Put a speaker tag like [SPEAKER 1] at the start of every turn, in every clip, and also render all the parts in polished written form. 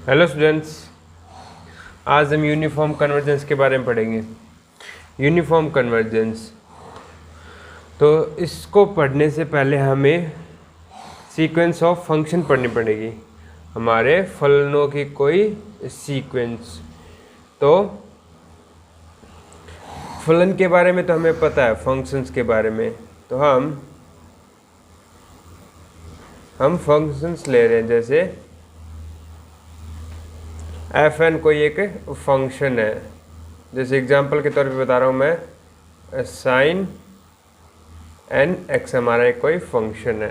[SPEAKER 1] Hello students, आज हम uniform convergence के बारे में पढ़ेंगे। यूनिफॉर्म कन्वर्जेंस, तो इसको पढ़ने से पहले हमें सीक्वेंस ऑफ फंक्शन पढ़नी पड़ेगी, हमारे फलनों की कोई सीक्वेंस। तो फलन के बारे में तो हमें पता है, फंक्शंस के बारे में तो हम फंक्शंस ले रहे हैं। जैसे एफ एन कोई एक फंक्शन है, जैसे एग्जांपल के तौर पे बता रहा हूँ मैं, साइन एन एक्स हमारा एक कोई फंक्शन है।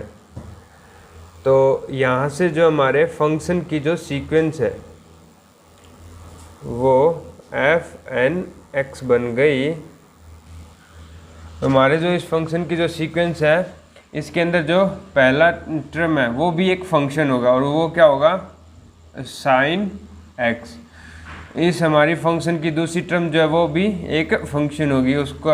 [SPEAKER 1] तो यहाँ से जो हमारे फंक्शन की जो सीक्वेंस है वो एफ एन एक्स बन गई। हमारे जो इस फंक्शन की जो सीक्वेंस है, इसके अंदर जो पहला टर्म है वो भी एक फंक्शन होगा, और वो क्या होगा, साइन एक्स। इस हमारी फंक्शन की दूसरी टर्म जो है वो भी एक फंक्शन होगी, उसको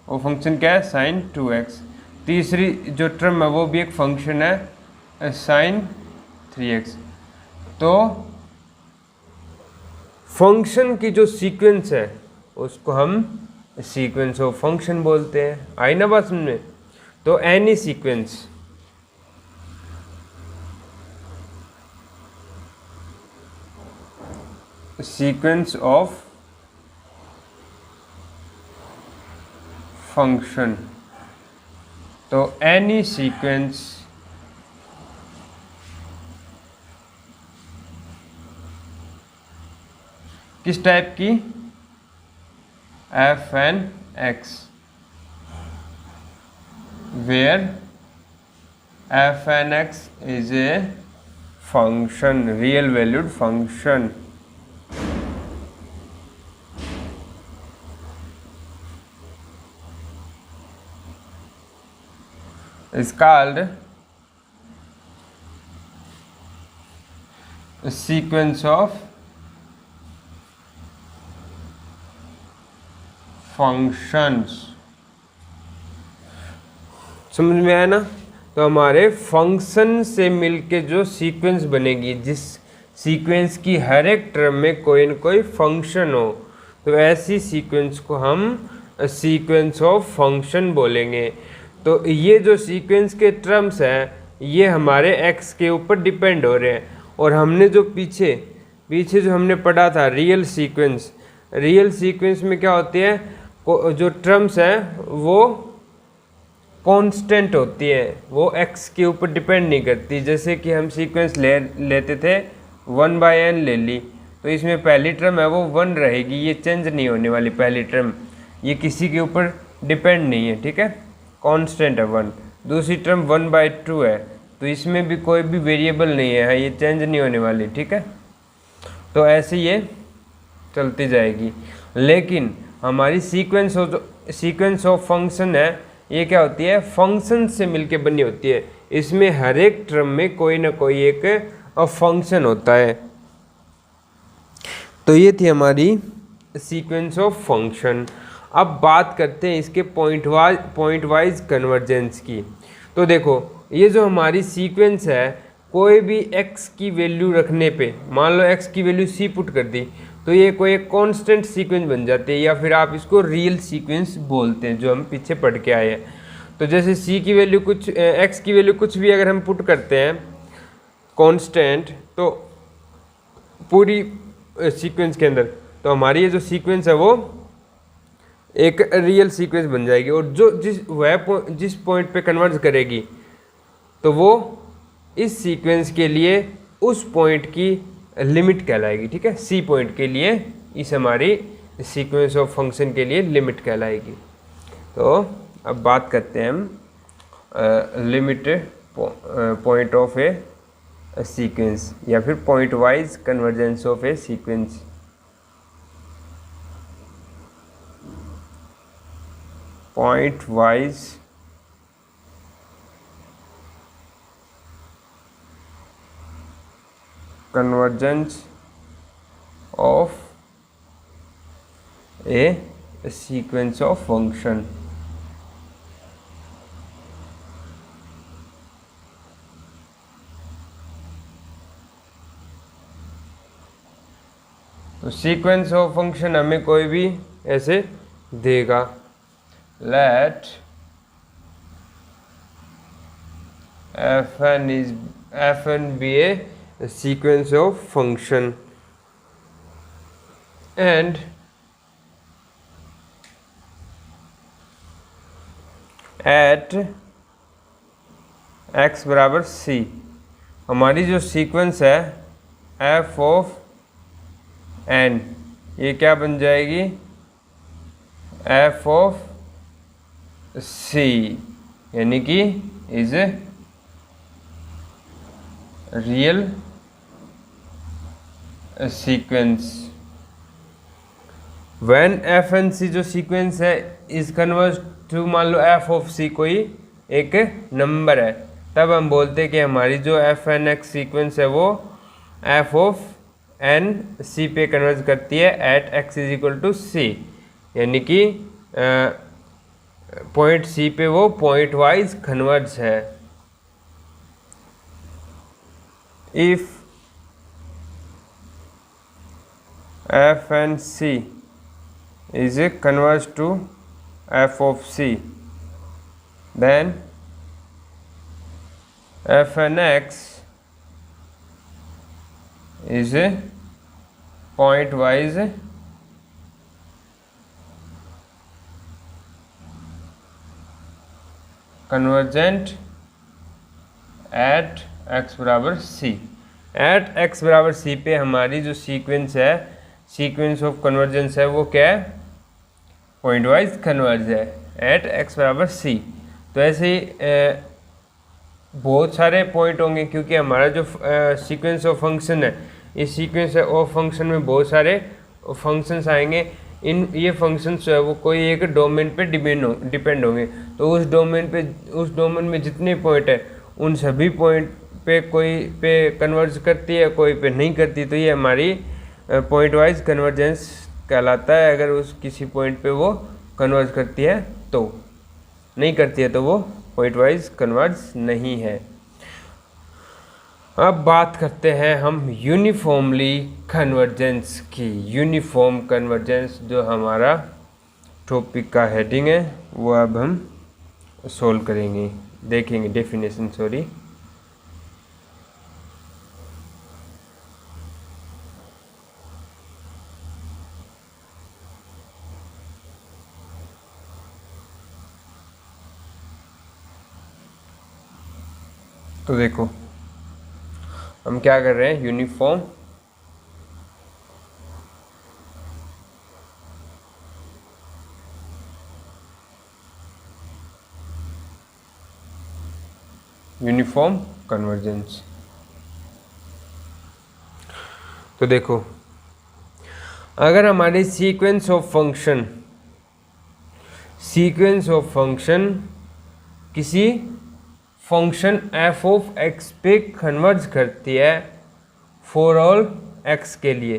[SPEAKER 1] वो फंक्शन क्या है, साइन 2x। तीसरी जो टर्म है वो भी एक फंक्शन है, साइन 3x। तो फंक्शन की जो सीक्वेंस है उसको हम सीक्वेंस ऑफ फंक्शन बोलते हैं। आई ना बात समझ में? तो एनी सीक्वेंस ऑफ फंक्शन, तो एनी सीक्वेंस किस टाइप की, F N X, where F N X is a function, real valued function, is called a sequence of functions। समझ में आया ना? तो हमारे फंक्शन से मिलके जो सीक्वेंस बनेगी, जिस सीक्वेंस की हर एक टर्म में कोई न कोई फंक्शन हो, तो ऐसी सीक्वेंस को हम सीक्वेंस ऑफ फंक्शन बोलेंगे। तो ये जो सीक्वेंस के टर्म्स हैं ये हमारे एक्स के ऊपर डिपेंड हो रहे हैं। और हमने जो पीछे जो हमने पढ़ा था रियल सीक्वेंस में क्या होती है, जो टर्म्स हैं वो कांस्टेंट होती है, वो एक्स के ऊपर डिपेंड नहीं करती। जैसे कि हम सीक्वेंस लेते थे 1/n ले ली, तो इसमें पहली टर्म है वो 1 रहेगी, ये चेंज नहीं होने वाली पहली टर्म, ये किसी के ऊपर डिपेंड नहीं है, ठीक है, कांस्टेंट है 1। दूसरी टर्म 1/2 है, तो इसमें भी कोई भी वेरिएबल नहीं है, ये चेंज नहीं होने वाली, ठीक है। तो ऐसे ये चलती जाएगी। लेकिन हमारी सीक्वेंस ऑफ फंक्शन है, ये क्या होती है, फंक्शन से मिलके बनी होती है। इसमें हर एक टर्म में कोई ना कोई एक फंक्शन होता है। तो ये थी हमारी सीक्वेंस ऑफ फंक्शन। अब बात करते हैं इसके पॉइंट वाइज कन्वर्जेंस की। तो देखो, ये जो हमारी सीक्वेंस है, कोई भी x की वैल्यू रखने पे, मान लो x की वैल्यू c पुट कर दी, तो ये कोई एक कांस्टेंट सीक्वेंस बन जाती है, या फिर आप इसको रियल सीक्वेंस बोलते हैं, जो हम पीछे पढ़ के आए हैं। तो जैसे c की वैल्यू कुछ, x की वैल्यू कुछ भी अगर हम पुट करते हैं कांस्टेंट, तो पूरी सीक्वेंस के अंदर, तो हमारी ये जो सीक्वेंस है वो एक रियल सीक्वेंस बन जाएगी। और जो जिस पॉइंट पे कन्वर्ज करेगी, तो वो इस सीक्वेंस के लिए उस पॉइंट की लिमिट कहलाएगी, ठीक है। सी पॉइंट के लिए इस हमारी सीक्वेंस ऑफ फंक्शन के लिए लिमिट कहलाएगी। तो अब बात करते हैं हम limit point of A sequence, या फिर point wise convergence of A sequence. Point wise convergence of A sequence of function. तो सीक्वेंस ऑफ फंक्शन हमें कोई भी ऐसे देगा, late fn be a sequence of function and at x बराबर c हमारी जो सीक्वेंस है f ऑफ n ये क्या बन जाएगी, f ऑफ c, यानी कि is real sequence when F N C जो सीक्वेंस है इज कन्वर्ज टू, मान लो एफ ऑफ सी कोई एक नंबर है, तब हम बोलते हैं कि हमारी जो एफ एन एक्स सीक्वेंस है वो एफ ऑफ एन सी पे कन्वर्ज करती है at x is equal to c, यानी कि पॉइंट सी पे वो पॉइंट वाइज कन्वर्ज है। If f N c is converge to f of c, then fnx is a point wise convergent at x बराबर c। Eight x बराबर c पे हमारी जो सीक्वेंस है, सीक्वेंस ऑफ कन्वर्जेंस है, वो क्या है, पॉइंट वाइज कन्वर्ज है एट x बराबर c। तो ऐसे ही बहुत सारे पॉइंट होंगे, क्योंकि हमारा जो सीक्वेंस ऑफ फंक्शन है, इस सीक्वेंस ऑफ फंक्शन में बहुत सारे फंक्शंस आएंगे। इन ये फंक्शंस जो है वो कोई एक डोमेन पे डिपेंड होंगे। तो उस डोमेन में जितने पॉइंट है उन सभी पॉइंट पे कोई पे कन्वर्ज करती है, कोई पे नहीं करती। तो ये हमारी पॉइंट वाइज कन्वर्जेंस कहलाता है। अगर उस किसी पॉइंट पे वो कन्वर्ज करती है तो, नहीं करती है तो वो पॉइंट वाइज कन्वर्ज नहीं है। अब बात करते हैं हम यूनिफॉर्मली कन्वर्जेंस की। यूनिफॉर्म कन्वर्जेंस जो हमारा टॉपिक का हेडिंग है वो अब हम सोल्व करेंगे, देखेंगे डेफिनेशन। सॉरी, तो देखो हम क्या कर रहे हैं, यूनिफॉर्म कन्वर्जेंस। तो देखो अगर हमारी सीक्वेंस ऑफ फंक्शन किसी फंक्शन f ऑफ x पे कन्वर्ज करती है फॉर ऑल x के लिए,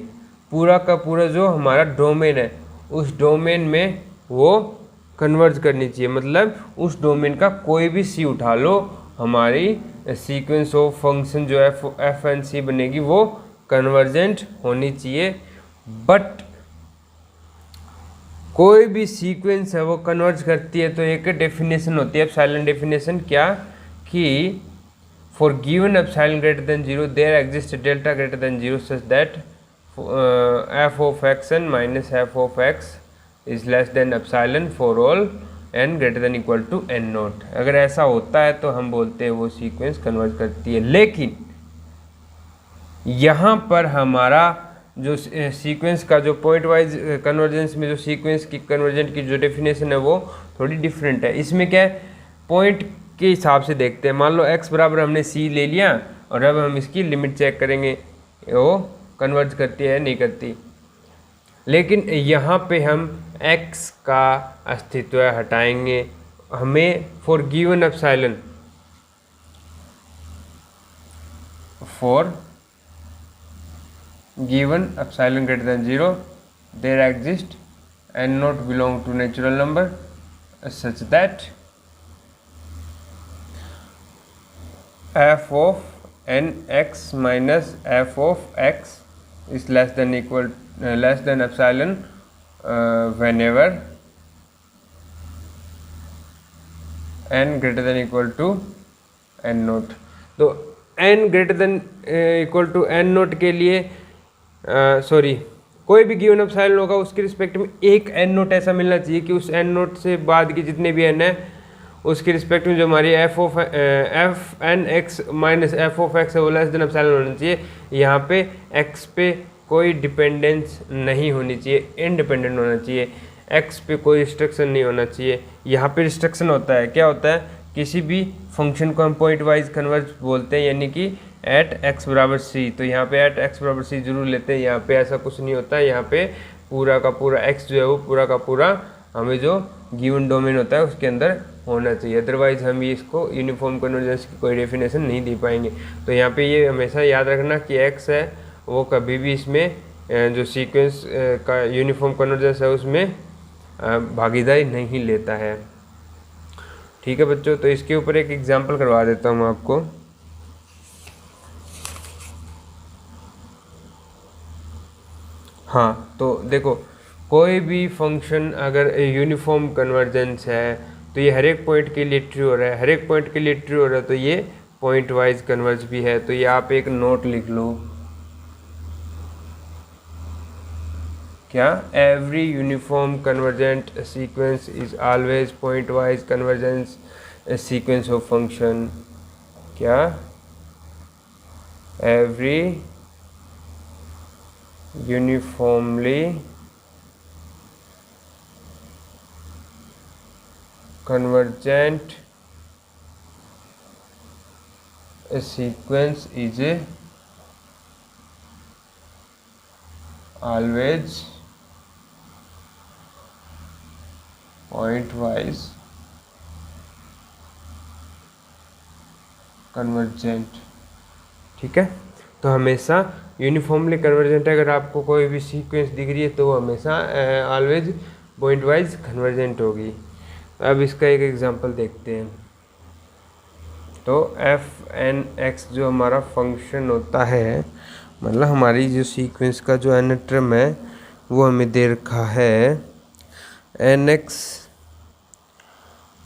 [SPEAKER 1] पूरा का पूरा जो हमारा डोमेन है उस डोमेन में वो कन्वर्ज करनी चाहिए। मतलब उस डोमेन का कोई भी c उठा लो, हमारी सीक्वेंस ऑफ फंक्शन जो एफ एन सी बनेगी वो कन्वर्जेंट होनी चाहिए। बट कोई भी सीक्वेंस है वो कन्वर्ज करती है तो एक डेफिनेशन होती है, एप्सिलॉन डेफिनेशन, क्या कि for given epsilon greater than 0 there exist delta greater than 0 such that F of X N minus F of X is less than epsilon for all N greater than equal to N naught. अगर ऐसा होता है तो हम बोलते हैं वो sequence converge करती है। लेकिन यहाँ पर हमारा जो सीक्वेंस का जो पॉइंट वाइज कन्वर्जेंस में जो सीक्वेंस की कन्वर्जेंट की जो डेफिनेशन है वो थोड़ी डिफरेंट है। इसमें क्या है, पॉइंट के हिसाब से देखते हैं। मान लो x बराबर हमने c ले लिया और अब हम इसकी लिमिट चेक करेंगे वो कन्वर्ज करती है नहीं करती। लेकिन यहाँ पे हम x का अस्तित्व हटाएंगे, हमें for given epsilon greater than 0 there exist N naught belong to natural number such that f of n x minus f of x is less than epsilon whenever n greater than equal to n naught. तो n greater than equal to n naught के लिए sorry कोई भी given epsilon होगा उसके respect में एक n note ऐसा मिलना चाहिए कि उस n नोट से बाद के जितने भी n है उसके रिस्पेक्ट में जो हमारी F N X minus F of X है वो लेस देन एप्सिलॉन होना चाहिए। यहाँ पे x पे कोई डिपेंडेंस नहीं होनी चाहिए, इंडिपेंडेंट होना चाहिए, x पे कोई रिस्ट्रिक्शन नहीं होना चाहिए। यहाँ पे रिस्ट्रिक्शन होता है, क्या होता है, किसी भी फंक्शन को हम पॉइंट वाइज कन्वर्ज बोलते हैं, यानी कि एट x बराबर c। तो यहाँ पे एट x बराबर c जरूर लेते हैं, यहाँ पे ऐसा कुछ नहीं होता है। यहाँ पे पूरा का पूरा x जो है वो पूरा का पूरा हमें जो गिवन डोमेन होता है उसके अंदर होना चाहिए, अदरवाइज हम ये इसको यूनिफॉर्म कन्वर्जेंस की कोई डेफिनेशन नहीं दे पाएंगे। तो यहाँ पे ये हमेशा याद रखना कि x है वो कभी भी इसमें जो सीक्वेंस का यूनिफॉर्म कन्वर्जेंस है उसमें भागीदारी नहीं लेता है। ठीक है बच्चों, तो इसके ऊपर एक एग्जांपल करवा देता हूँ आपको। हाँ, तो देखो कोई भी फंक्शन अगर यूनिफॉर्म कन्वर्जेंस है तो ये हर एक पॉइंट के लिए ट्रू हो रहा है, हर एक पॉइंट के लिए ट्रू हो रहा है, तो ये पॉइंट वाइज कन्वर्ज भी है। तो ये आप एक नोट लिख लो, क्या, every uniform convergent sequence is always pointwise convergence sequence of function. क्या, every uniformly convergent sequence is always point-wise convergent। ठीक है, तो हमेशा यूनिफॉर्मली कन्वर्जेंट है। अगर आपको कोई भी सीक्वेंस दिख रही है तो वो हमेशा ऑलवेज पॉइंट वाइज कन्वर्जेंट होगी। अब इसका एक एग्जांपल देखते हैं। तो एफ एन एक्स जो हमारा फंक्शन होता है, मतलब हमारी जो सीक्वेंस का जो एन टर्म है वो हमें दे रखा है N X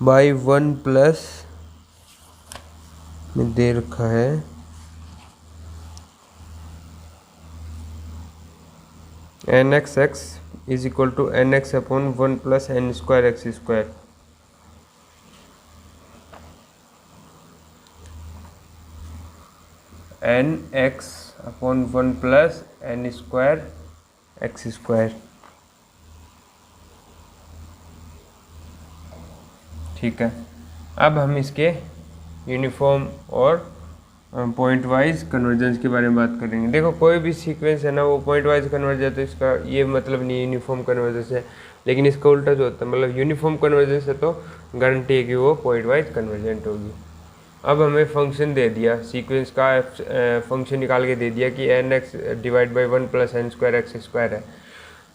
[SPEAKER 1] by one plus में दे रखा है N X X is equal to N X upon one plus N square X square. N X upon one plus N square X square. ठीक है, अब हम इसके यूनिफॉर्म और पॉइंट वाइज कन्वर्जेंस के बारे में बात करेंगे। देखो कोई भी सीक्वेंस है ना वो पॉइंट वाइज कन्वर्ज है तो इसका ये मतलब नहीं यूनिफॉर्म कन्वर्जेंस है, लेकिन इसका उल्टा जो होता है, मतलब यूनिफॉर्म कन्वर्जेंस है तो गारंटी है कि वो पॉइंट वाइज कन्वर्जेंट होगी। अब हमें फंक्शन दे दिया, सीक्वेंस का फंक्शन निकाल के दे दिया कि N X divide by one plus N square X square है,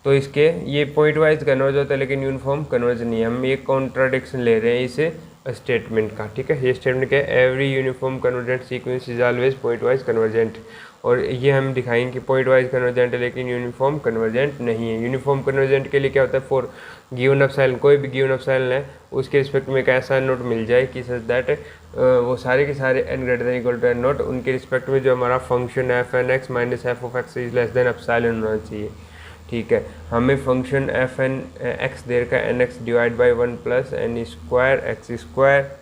[SPEAKER 1] तो इसके ये पॉइंट वाइज कन्वर्ज होता है लेकिन यूनिफॉर्म कन्वर्ज नहीं है। हम एक कॉन्ट्राडिक्शन ले रहे हैं इसे स्टेटमेंट का। ठीक है, ये स्टेटमेंट क्या है, every uniform convergent sequence is always point wise convergent, और ये हम दिखाएंगे कि पॉइंट वाइज कन्वर्जेंट है लेकिन यूनिफॉर्म कन्वर्जेंट नहीं है। यूनिफॉर्म कन्वर्जेंट के लिए क्या होता है, फॉर गिवन एप्सिलॉन, कोई भी गिवन एप्सिलॉन है उसके रिस्पेक्ट में एक ऐसा नोट मिल जाए कि सच दैट वो सारे के सारे n greater than equal to n नोट, उनके रिस्पेक्ट में जो हमारा function F N X minus F of X is less than epsilon होना चाहिए। ठीक है, हमें फंक्शन एफ एन एक्स देर का N X divide by one plus N square X square.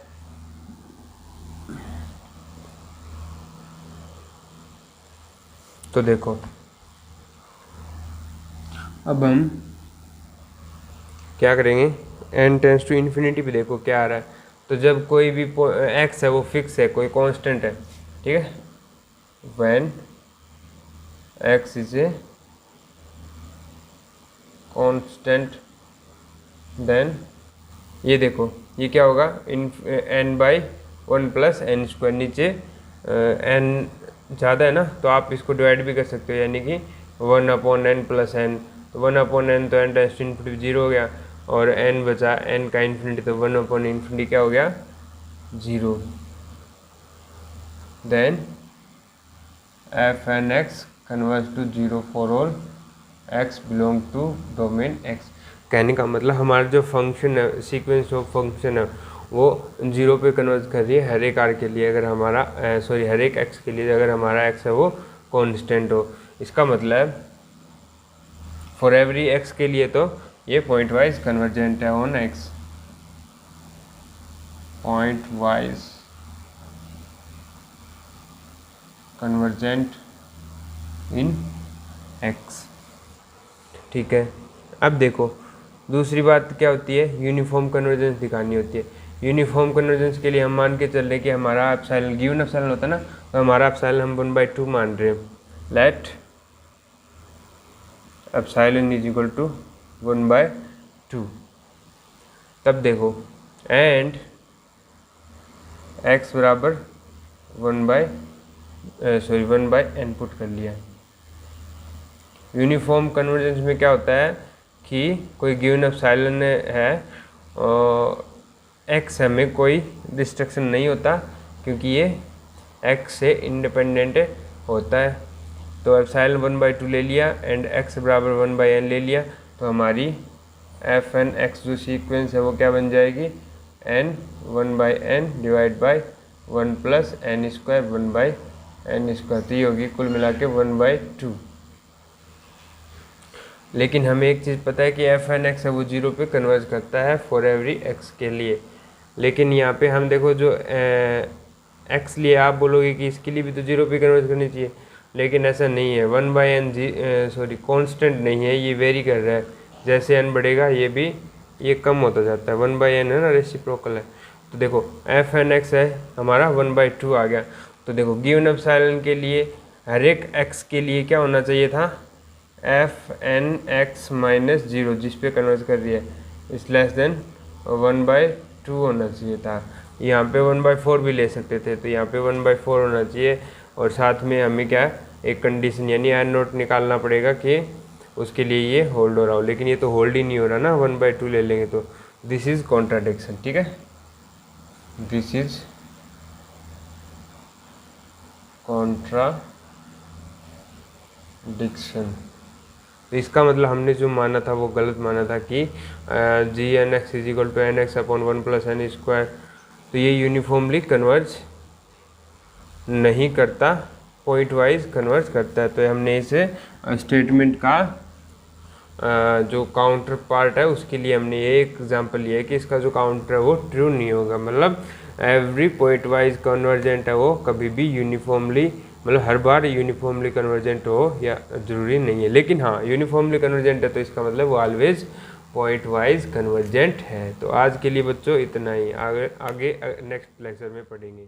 [SPEAKER 1] तो देखो अब हम क्या करेंगे, n टेंस टू इन्फिनिटी भी देखो क्या आ रहा है। तो जब कोई भी x है वो फिक्स है, कोई कांस्टेंट है, ठीक है, when x is a constant then ये देखो ये क्या होगा, n by one plus N square. नीचे n ज़्यादा है ना तो आप इसको डिवाइड भी कर सकते हो, यानी कि one upon N plus N. तो वन अपॉन एन तो N tends to infinity zero हो गया, और n बचा n का इन्फिनिटी, तो वन अपॉन इन्फिनिटी क्या हो गया, zero. Then F N X converge to 0 for all x belong to domain x। कहने का मतलब हमारा जो फंक्शन है, सीक्वेंस ऑफ फंक्शन है, वो 0 पे कन्वर्ज कर रही है हर एक r के लिए, अगर हमारा हर एक x के लिए अगर हमारा x है वो कांस्टेंट हो। इसका मतलब फॉर एवरी x के लिए तो ये पॉइंट वाइज कन्वर्जेंट है on x, point wise convergent in x। ठीक है, अब देखो दूसरी बात क्या होती है, यूनिफॉर्म कन्वर्जेंस दिखानी होती है। यूनिफॉर्म कन्वर्जेंस के लिए हम मान के चल रहे कि हमारा एप्सिलॉन गिवन एप्सिलॉन होता है ना, तो हमारा एप्सिलॉन हम 1/2 मान रहे हैं। Let epsilon is equal to 1/2। तब देखो एंड x बराबर 1/n पुट कर लिया। यूनिफॉर्म कन्वर्जेंस में क्या होता है कि कोई गिवन एप्सिलॉन है और x में कोई डिस्ट्रक्शन नहीं होता, क्योंकि ये x से इंडिपेंडेंट होता है। तो एप्सिलॉन 1/2 ले लिया एंड x बराबर 1/n ले लिया, तो हमारी fn x जो सीक्वेंस है वो क्या बन जाएगी, n 1/n divide by 1 plus n square 1/n square. तो ये होगी कुल मिला के 1/2। लेकिन हमें एक चीज़ पता है कि fn x है वो 0 पे कन्वर्ज करता है फॉर एवरी x के लिए। लेकिन यहाँ पे हम देखो जो x लिए आप बोलोगे कि इसके लिए भी तो 0 पे कन्वर्ज करनी चाहिए, लेकिन ऐसा नहीं है। 1/n कांस्टेंट नहीं है, ये वेरी कर रहा है। जैसे n बढ़ेगा ये कम होता जाता है। 1/n है ना, रेसिप्रोकल है। तो देखो fn x है हमारा 1/2 आ गया। तो देखो गिवन एप्सिलॉन के लिए हर एक x के लिए क्या होना चाहिए था, fn x माइनस 0 जिस पे कन्वर्ज कर रही है इस लेस देन 1/2 होना चाहिए था। यहाँ पे 1/4 भी ले सकते थे, तो यहाँ पे 1/4 होना चाहिए। और साथ में हमें क्या एक कंडीशन यानी एन नोट निकालना पड़ेगा कि उसके लिए ये होल्ड हो रहा हो, लेकिन ये तो होल्ड ही नहीं हो रहा ना, 1/2 ले लेंगे तो दिस इज कॉन्ट्राडिक्शन। ठीक है, दिस इज कॉन्ट्राडिक्शन। तो इसका मतलब हमने जो माना था वो गलत माना था कि gn(x) is equal to n(x) upon 1 plus n square. तो ये यूनिफॉर्मली कन्वर्ज नहीं करता, पॉइंट वाइज कन्वर्ज करता है। तो हमने इसे स्टेटमेंट का जो काउंटर पार्ट है उसके लिए हमने ये एग्जांपल लिया है कि इसका जो काउंटर है वो ट्रू नहीं होगा। मतलब एवरी पॉइंट वाइज कन्वर्जेंट है वो कभी भी यूनिफॉर्मली, मतलब हर बार यूनिफॉर्मली कन्वर्जेंट हो या ज़रूरी नहीं है। लेकिन हाँ यूनिफॉर्मली कन्वर्जेंट है तो इसका मतलब वो ऑलवेज पॉइंट वाइज कन्वर्जेंट है। तो आज के लिए बच्चों इतना ही, आगे नेक्स्ट लेक्चर में पढ़ेंगे।